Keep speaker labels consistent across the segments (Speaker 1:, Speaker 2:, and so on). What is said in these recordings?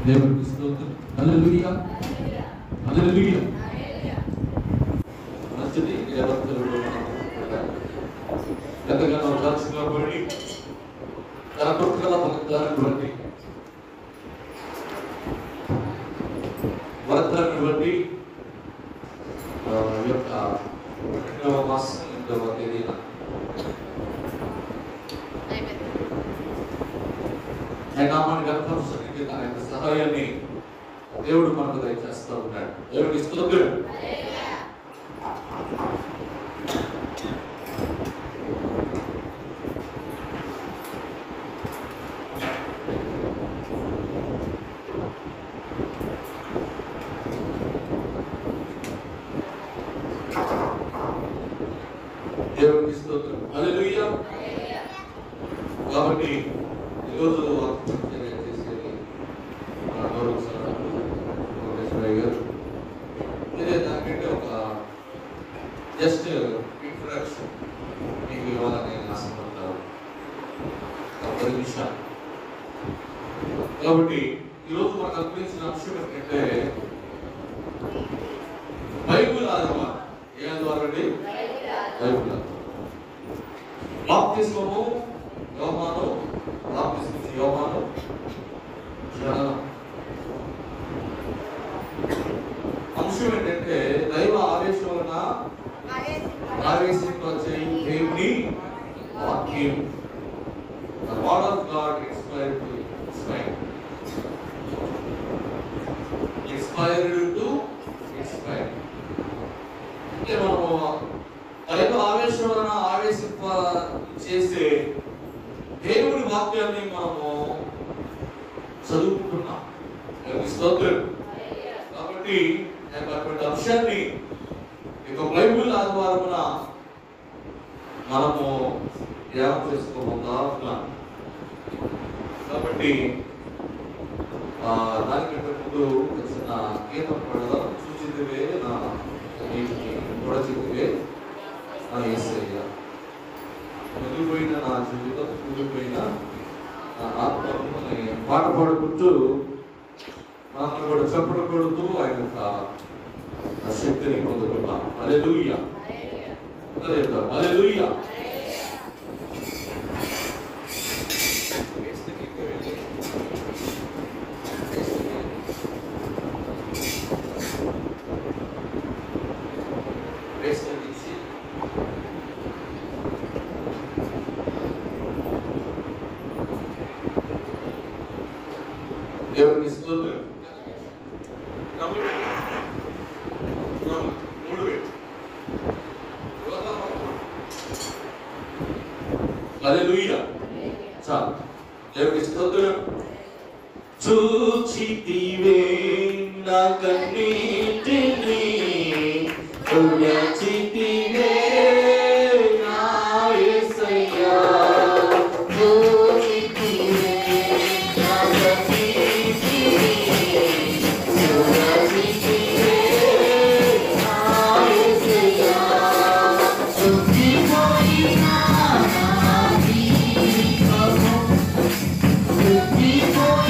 Speaker 1: దేవునికి స్తోత్రం. హల్లెలూయా హల్లెలూయా. మంచిది. ఎంతగానో చర్చలో పడి తన కొట్టుకల భక్తాన్ని బట్టి వర్తనాన్ని బట్టి యొక్క 8వ మాసం 8వ తేదీన ఆయన నామాన్ని గర్భవసానికి ఆయన సహాయాన్ని దేవుడు మనకు దయచేస్తూ ఉన్నాడు. దేవుడికి స్తోత్రం. దేవుడికి స్తోత్రం. హల్లెలూయా. కాబట్టి ఈరోజు చేసేది ఇదే దానికంటే ఒక జస్ట్ ఇంట్రడక్షన్ మీకు ఇవ్వాలని ఆశపడతాను. 10 నిమిషాలు. కాబట్టి ఈరోజు మనకు అనిపించిన అంశం ఏంటంటే బైబిల్ ఆధారం. ఏ ఆధారం అండి? బైబిల్ ఆధారం. బాప్తిస్మము యోహాను, బాప్తిస్మము యోహాను జననం. అంశం ఏంటంటే దైవ ఆవేశం వలన ఆవేశింపచే దేవుని వాక్యం. The word of God inspired to inspire. Inspired to inspire. అంటే మనము దైవ ఆవేశం వలన ఆవేశింప చేసే దేవుడి వాక్యాన్ని మనము చదువుకుంటున్నాం. స్తోత్రం. కాబట్టి అటువంటి అంశాన్ని ఇక బైబిల్ ఆధారమున మనము ధ్యానం చేసుకోబోతా ఉన్నాం. కాబట్టి దానికంటే ముందు చిన్న గీతం పడదా చూచితివే నా నీటిని పొడచితివే నా యేసయ్య, మిగిలిపోయిన నా జీవితం కూలిపోయిన నా ఆత్మని పాట పాడుకుంటూ మనం కూడా చప్పట్లు కొడుతూ ఆయన యొక్క శక్తిని పొందుకుంటాం. హల్లెలూయా హల్లెలూయా. దేవునికి స్తోత్రం. హల్లెలూయా. చాలు. దేవునికి స్తోత్రం. చూచితివే నా కన్నీటిని, తుడచితివే నా యేసయ్యా,
Speaker 2: Before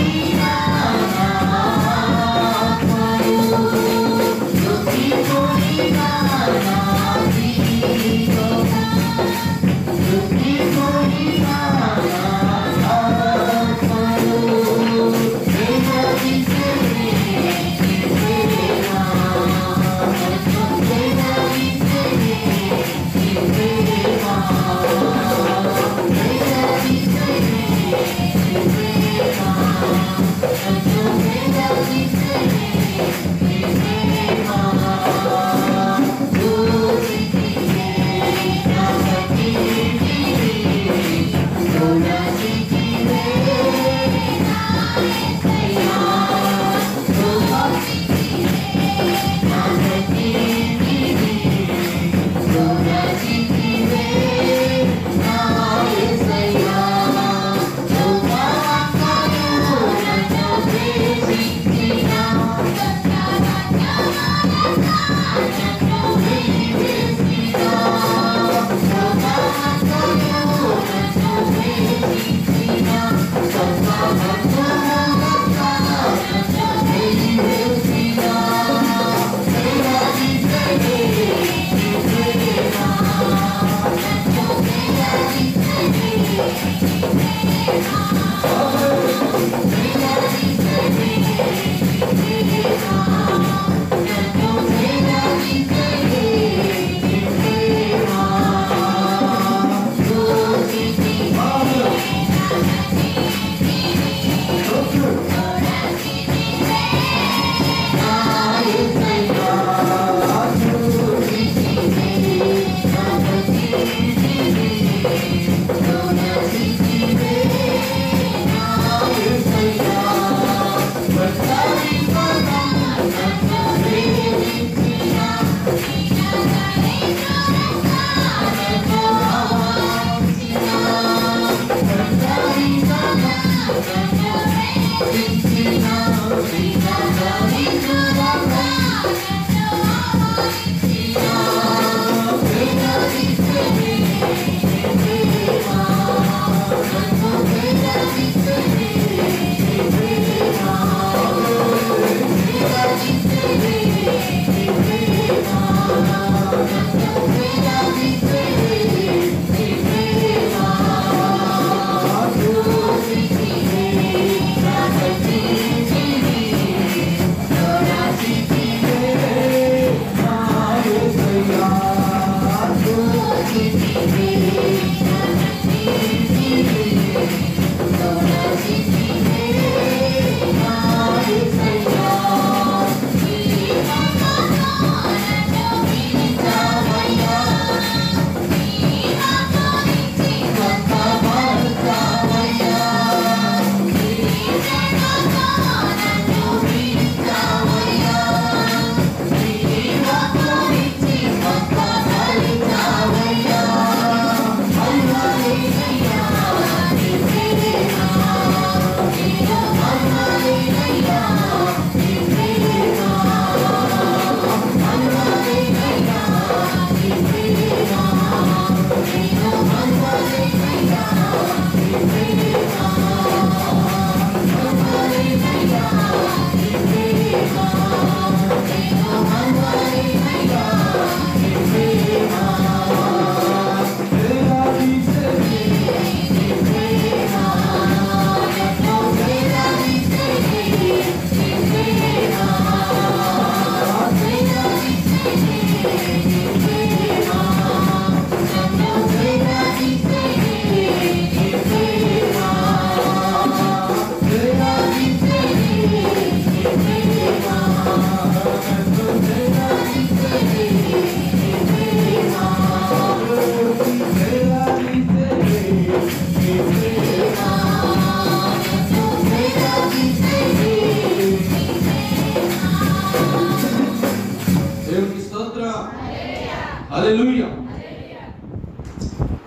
Speaker 1: హల్లెలూయా.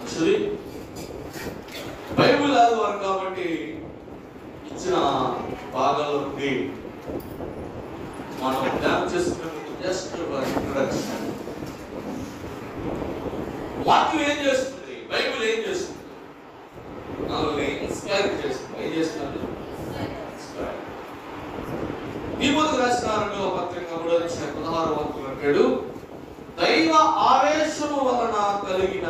Speaker 1: యాక్చువల్లీ బైబిల్ ఆదివారం కాబట్టి ఇచ్చిన భాగాల నుండి మనం ధ్యానం చేసుకునేందుకు జస్ట్ ఇంట్రడక్షన్. వాక్యం ఏం చేస్తుంది, బైబిల్ ఏం చేస్తుంది, మనల్ని ఇన్స్పైర్ చేస్తుంది. ఏం చేస్తుంది? తిమోతికి రాసిన రెండవ పత్రిక 3:16 వాక్యం అంటాడు, దైవ ఆవేశము వలన కలిగిన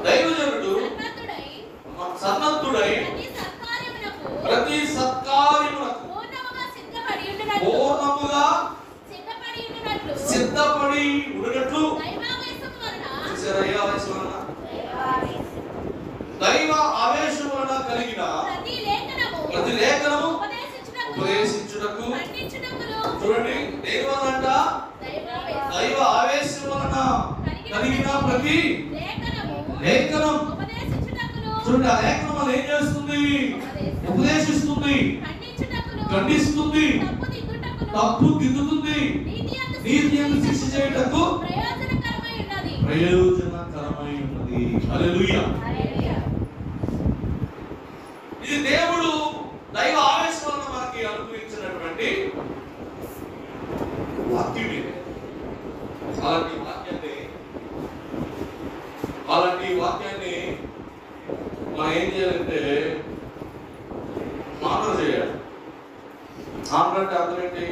Speaker 1: దైవజనుడు సన్నద్ధుడై ప్రతి సత్కార్యమునకు పూర్ణముగా సిద్ధపడి ఉండునట్లు దైవ ఆవేశం వలన కలిగిన ప్రతి లేఖనము ఉపదేశించుటకు. చూడండి, దేవనంట దైవ ఆవేశం వలన కలిగిన ప్రతి లేఖనం. చూడండి, ఆ లేఖనం వల్ల ఏం చేస్తుంది? ఉపదేశిస్తుంది, ఖండిస్తుంది, తప్పు దిద్దుతుంది, నీతి యందు శిక్ష చేయుటకు ప్రయోజనకరమై ఉన్నది. హల్లెలూయా. ఇది దేవుడు దైవ ఆవేశం వలన మనకి అనుగ్రహించినటువంటి వాక్యం. అలాంటి వాక్యాన్ని మనం ఏం చేయాలంటే ఆనర్ చేయాలి. ఆనర్ అంటే అర్థం ఏంటి?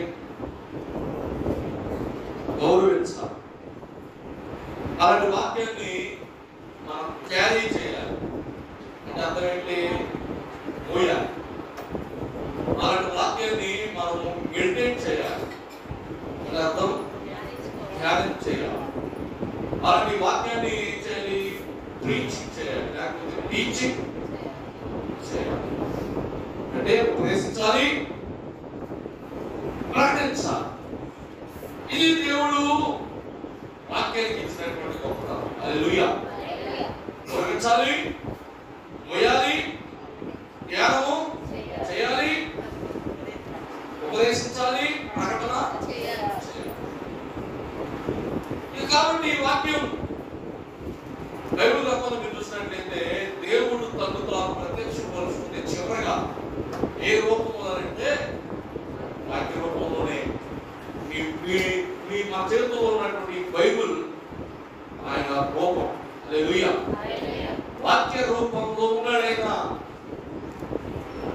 Speaker 1: గౌరవించాలి. అలాంటి వాక్యాన్ని మనం క్యారీ చేయాలి. అంటే అర్థం ఏంటి? మోయాలి. అలాంటి వాక్యాన్ని మనము మెయింటైన్ చేయాలి. అంటే అర్థం ధ్యానం చేయాలి. అలాంటి వాక్యాన్ని ఏం చేయాలి? ప్రీచింగ్ చేయాలి, లేకపోతే టీచింగ్ చేయాలి. అంటే ఉపదేశించాలి, ప్రకటించాలి. ఇది దేవుడు వాక్యానికి ఇచ్చినటువంటి గొప్పతనం. హల్లెలూయా. ఉపదేశించాలి, మోయాలి, ధ్యానము చేయాలి, ఉపదేశించాలి, ప్రకటన చేయాలి. కాబట్టి ఈ వాక్యం బైబిల్ గ్రంథంలో మీరు చూసినట్లయితే దేవుడు తను తాను ప్రత్యక్షపరుచుకునే చివరగా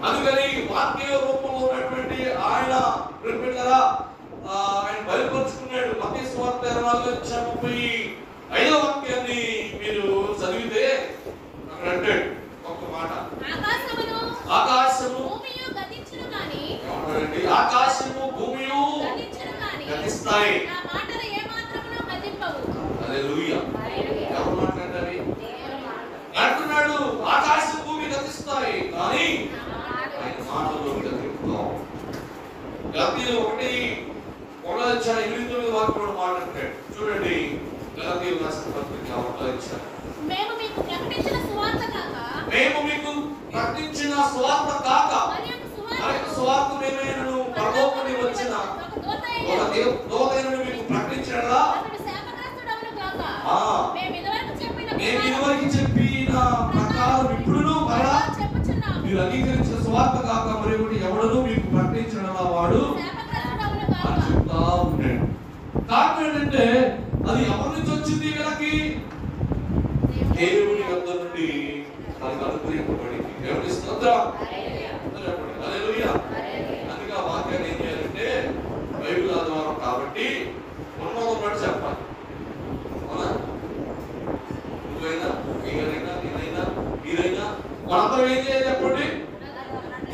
Speaker 1: అందుకని వాక్య రూపంలో ఉన్నటువంటి ఆయన ప్రిపేర్గా ఆయన బయలుపరుచుకున్నాడు. మత్తయి సువార్త 24:35 వాక్యాన్ని మీరు చదివితే అక్కడ అంటాడు ఒక మాట, ఆకాశము భూమియు గతించును గాని, ఆకాశము భూమియు గతిస్తాయి, నా మాటలు ఏమాత్రమును గతింపవు. హల్లెలూయా. ఎవరు మాట్లాడారు? అంటున్నాడు ఆకాశం భూమి గతిస్తాయి కానీ ఆయన మాటలు గతింపవు. గలాతీయులు 1:8-9 వాక్యంలో మాట్లాడతాడు. చూడండి, గలాతీయులు రాసిన పత్రిక 1:8. మేము మీకు ప్రకటించిన సువార్త కాక మరొక సువార్త మేమైనను పరలోకమునుండి వచ్చిన ఒక దూతైనను మీకు ప్రకటించడలా? మేము ఇదివరకు చెప్పిన ప్రకారం ఇప్పుడును మరలా మీరు అంగీకరించిన సువార్త కాక మరొకటి ఎవడను మీకు ప్రకటించడలా వాడు అని చెప్తా ఉన్నాడు. కారణం ఏంటంటే అది ఎవరి నుంచి వచ్చింది? వీళ్ళకి దేవుని వద్ద నుండి మనకు అనుగ్రహింపబడింది. దేవుని స్తోత్రం. హల్లెలూయా. అందుకే ఆ వాక్యాన్ని ఏం చేయాలంటే బైబిల్ ఆధారం కాబట్టి ఉన్నదన్నట్టు చెప్పాలి. అవునా? నువ్వైనా మీరైనా నేనైనా మీరైనా మనందరం ఏం చేయాలి చెప్పండి?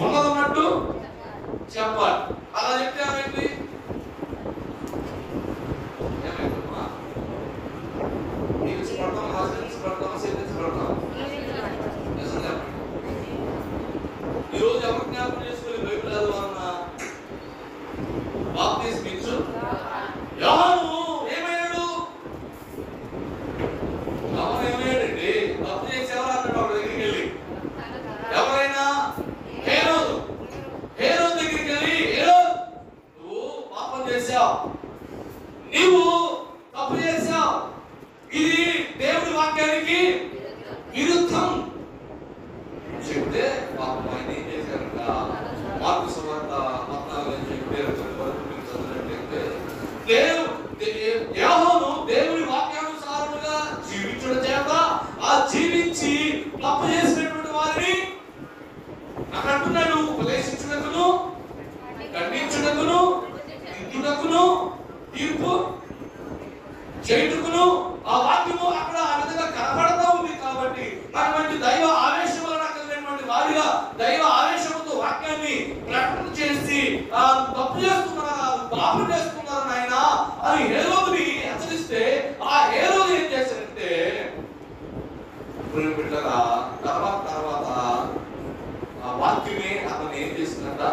Speaker 1: ఉన్నదన్నట్టు చెప్పాలి. అలా చెప్తే ఏమైంది? ఏమైందమ్మా? నీకు పడతాం, పడతాం, పడతాం. ఈరోజు ఎవరు జ్ఞాపకం చేసుకుని బైబిల్ చదవాలన్నా బాప్తిస్మం ఇచ్చు యోహాను ఏమయ్యాడు? యోహాను ఏమయ్యాడండి? తప్పు చేసి ఎవరు అన్నాడు వాడి దగ్గరికి వెళ్ళి? ఎవరైనా హేరోదు దగ్గరికి వెళ్ళి, హేరోదు నువ్వు పాపం చేశావు, నీవు తప్పు చేశావు, ఇది దేవుడి వాక్యానికి విరుద్ధం చెప్తే పాపం ఆయన ఏం చేశారంట? మార్కు సువార్త 14:7 యోహాను దేవుని వాక్యానుసారముగా జీవించడం చేత ఆ జీవించి తప్పు చేసినటువంటి వారిని అక్కడ అంటున్నాడు, ఉపదేశించుటకును ఖండించుటకును దిద్దుటకును తీర్పు చేయుటకును ఆ వాక్యము అక్కడ ఆ విధంగా కనబడతా ఉంది. కాబట్టి అటువంటి దైవ ఆవేశం వలన కలిగినటువంటి వారిగా దైవ ఆవేశంతో వాక్యాన్ని ప్రకటన చేసి తప్పు చేస్తున్నారా, పాపం చేస్తున్నారా నాయన అని హేరోదుని హెచ్చరిస్తే ఆ హేరోదు ఏం చేశారంటే బిడ్డగా తర్వాత ఆ వాక్యమే అతను ఏం చేసిందంట?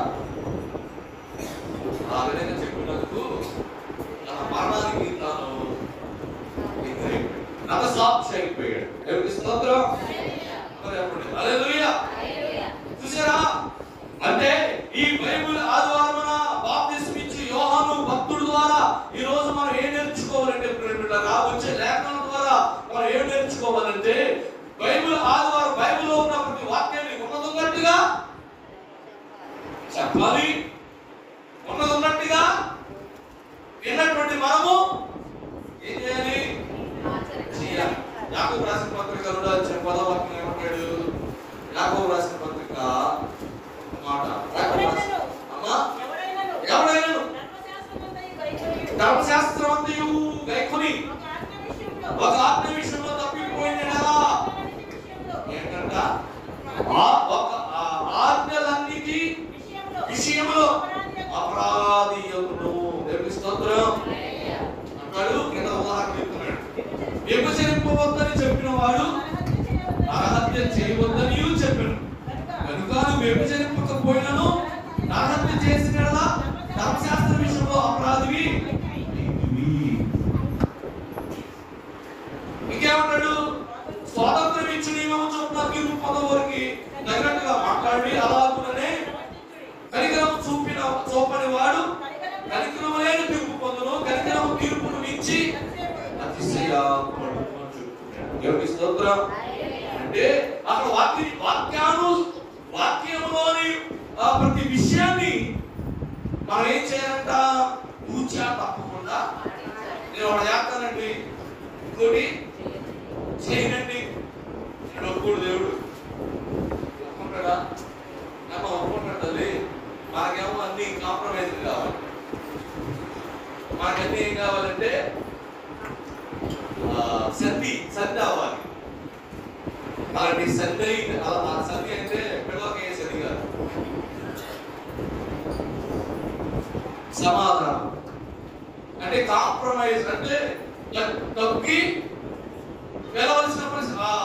Speaker 1: ఆ విధంగా చెప్పినందుకు తన మరణానికి తాను నరసాక్షి అయిపోయాడు. దేవునికి స్తోత్రం. హల్లెలూయా. చూసారా? అంటే ఈ బైబిల్ ఆధారమున బాప్తిస్మం ఇచ్చి యోహాను భక్తుడి ద్వారా ఈ రోజు మనం ఏం నేర్చుకోవాలంటే వచ్చే లేఖనం ద్వారా మనం ఏం నేర్చుకోవాలంటే బైబిల్ ఆధారం బైబిల్లో ఉన్న ప్రతి వాక్యాన్ని ఉన్నదన్నట్టుగా చెప్పాలి. ఉన్నదన్నట్టుగా విన్నటువంటి మనము ఏం చేయాలి? యాకోబు రాసిన పత్రిక 2:10 వాక్యం ఏమంటాడు? యాకోబు రాసిన పత్రిక మాట ఎవరైనా ధర్మశాస్త్రమంతయు గైకొని ఒక ఆత్మ విషయంలో తప్పిపోయినడా ఏంటంట? ఒక ఆజ్ఞలన్నిటి విషయంలో అపరాధి యందు. దేవుని స్తోత్రం. అంటాడు కింద ఉదాహరణ చెప్తున్నాడు. వ్యభిచరింపవద్దని చెప్పిన వాడు నరహత్య చేయవద్దని చెప్పాను కనుక వ్యభిచరింపకపోయినను నరహత్య చేసిన ధర్మశాస్త్ర విషయంలో అపరాధివి. ఇంకేమంటాడు? స్వాతంత్రం ఇచ్చి నియమం చొప్పున తీర్పు పొందవారికి తగినట్టుగా మాట్లాడి అలాగుననే కనికరం చూపని వాడు కనికరము లేని తీర్పు పొందును, కనికరము తీర్పును ఇచ్చి అతిశయపడును చెప్తున్నాడు. దేవుని స్తోత్రం. అంటే అక్కడ వాక్యంలోని ప్రతి విషయాన్ని మనం ఏం చేయాలంట? పూజా తప్పకుండా నేను ఒకటి చేస్తానండి, ఇంకోటి చేయనండి. ఒప్పుకోడు దేవుడు. ఒప్పుకుంటాడా? మనకేమో అన్ని కాంప్రమైజ్ కావాలి. మనకన్నీ ఏం కావాలంటే సంధి అవ్వాలి. అలాంటి సంధి అంటే పిల్లలకి ఏ సంధి కాదు, సమాధానం అంటే కాంప్రమైజ్ అంటే తగ్గి వెళ్ళవలసిన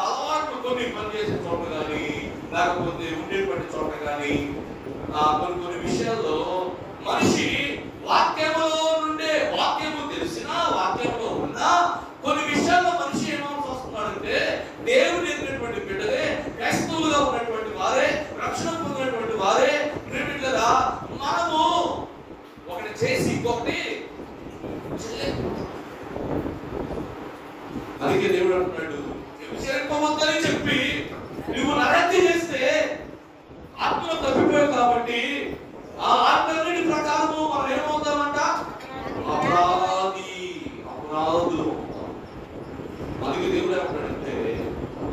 Speaker 1: అలవాట్లు కొన్ని పనిచేసే చోట కానీ లేకపోతే ఉండేటువంటి చోట కానీ కొన్ని విషయాల్లో మనిషి వాక్యములో నుండే వాక్యము తెలిసినా వాక్యంలో ఉన్నా కొన్ని విషయాల్లో మనిషి ఏమవుతూ వస్తున్నాడంటే దేవుడు ఎదిగినటువంటి బిడ్డలే, క్రైస్తవులుగా ఉన్నటువంటి వారే, రక్షణ పొందినటువంటి వారే బిడ్డలా మనము ఒకటి చేసి ఇంకొకటి అందుకే దేవుడు అంటున్నాడు వ్యభిచరింపవద్దని చెప్పి నువ్వు నరహత్య చేస్తే ఆత్మలో తప్పిపోయావు కాబట్టి ఆ ఆత్మని ప్రకారము మనం ఏమవుతామంట అపరాధులు. అందుకే దేవుడు ఏమంటాడంటే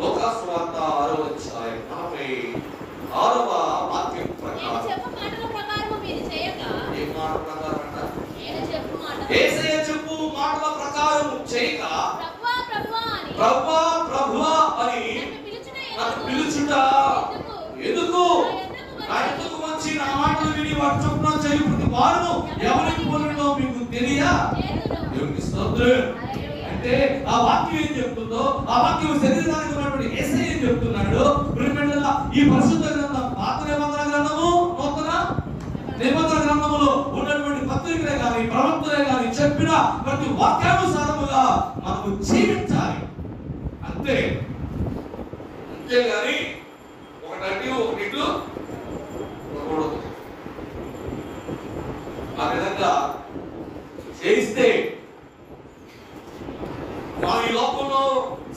Speaker 1: లోకాసువార్త 6వ అధ్యాయం 46వ వాక్యం ప్రకారం ఏ మాట ప్రకారం అంట యేసయ్య చెప్పు మాటల ప్రకారం చేయక ప్రభువా ప్రభువా అని నన్ను పిలుచుట ఎందుకు? నా ఎందుకు వచ్చి నా మాటలు విని వాటి చొప్పున చేయు ప్రతి వారును ఎవరికి పోలినో మీకు తెలియదా? దేవునికి స్తోత్రం. అంటే ఆ వాక్యం ఏం చెప్తుందో, ఆ వాక్యం శరీరానికి ఉన్నటువంటి యేసయ్య ఏం చెప్తున్నాడు? ఈ పరిశుద్ధ గ్రంథం పాత నిబంధన గ్రంథము, నూతన నిబంధన గ్రంథములో ఉన్నటువంటి పత్రికలే కానీ ప్రవక్తలే కానీ చెప్పిన ప్రతి వాక్యానుసారముగా మనము జీవించాలి. అంతేగాని ఒకటి ఒకటి ఆ విధంగా చేయిస్తే మా ఈ లోకంలో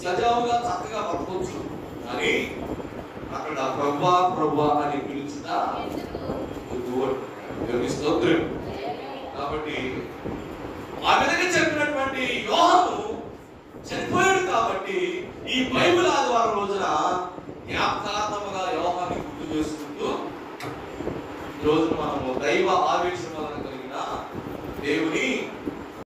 Speaker 1: సజావుగా చక్కగా బతకొచ్చు, అని అక్కడ ప్రభువా ప్రభువా అని పిలుచుతా స్తోత్రం. కాబట్టి ఆ విధంగా చెప్పినటువంటి యోహాను చనిపోయాడు కాబట్టి ఈ బైబిల్